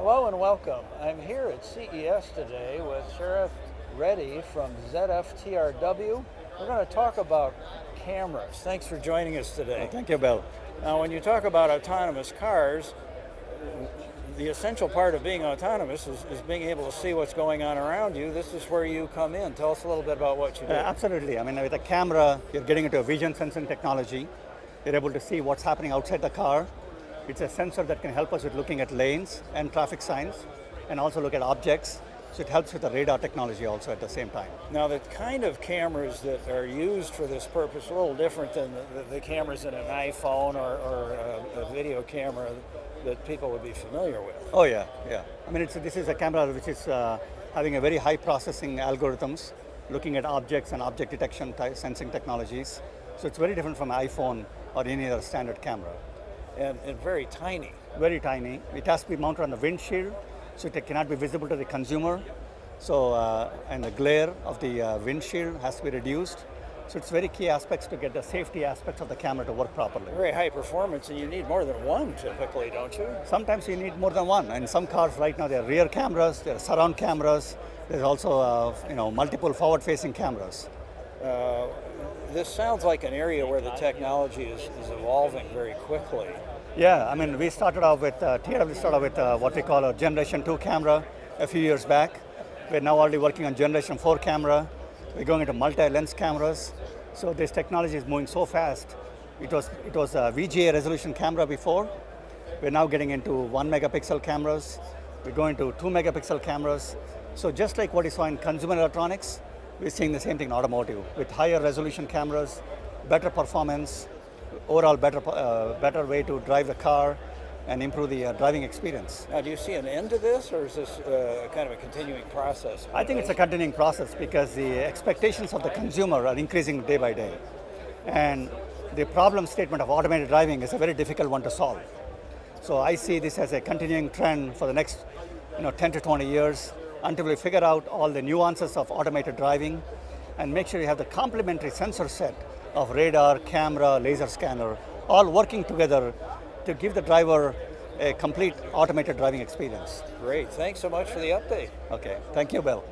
Hello and welcome. I'm here at CES today with Sharath Reddy from ZFTRW. We're going to talk about cameras. Thanks for joining us today. Thank you, Bill. Now, when you talk about autonomous cars, the essential part of being autonomous is being able to see what's going on around you. This is where you come in. Tell us a little bit about what you do. Absolutely. I mean, with a camera, you're getting into a vision sensing technology. You're able to see what's happening outside the car. It's a sensor that can help us with looking at lanes and traffic signs, and also look at objects. So it helps with the radar technology also at the same time. Now, the kind of cameras that are used for this purpose are a little different than the cameras in an iPhone or a video camera that people would be familiar with. Oh yeah, yeah. I mean, this is a camera which is having a very high processing algorithms, looking at objects and object detection sensing technologies. So it's very different from an iPhone or any other standard camera. And very tiny. Very tiny. It has to be mounted on the windshield, so it cannot be visible to the consumer. So, and the glare of the windshield has to be reduced. So it's very key aspects to get the safety aspects of the camera to work properly. Very high performance, and you need more than one typically, don't you? Sometimes you need more than one. And some cars right now, there are rear cameras, there are surround cameras. There's also multiple forward-facing cameras. This sounds like an area where the technology is evolving very quickly. Yeah, I mean, we started off with, TRW started with what we call a Generation 2 camera a few years back. We're now already working on Generation 4 camera. We're going into multi-lens cameras. So this technology is moving so fast. It was a VGA resolution camera before. We're now getting into 1 megapixel cameras. We're going to 2 megapixel cameras. So just like what you saw in consumer electronics, we're seeing the same thing in automotive with higher resolution cameras, better performance, overall better way to drive the car and improve the driving experience. Now, do you see an end to this, or is this kind of a continuing process? I think it's a continuing process because the expectations of the consumer are increasing day by day. And the problem statement of automated driving is a very difficult one to solve. So I see this as a continuing trend for the next 10 to 20 years until we figure out all the nuances of automated driving and make sure you have the complementary sensor set of radar, camera, laser scanner, all working together to give the driver a complete automated driving experience. Great, thanks so much for the update. Okay, thank you, Bill.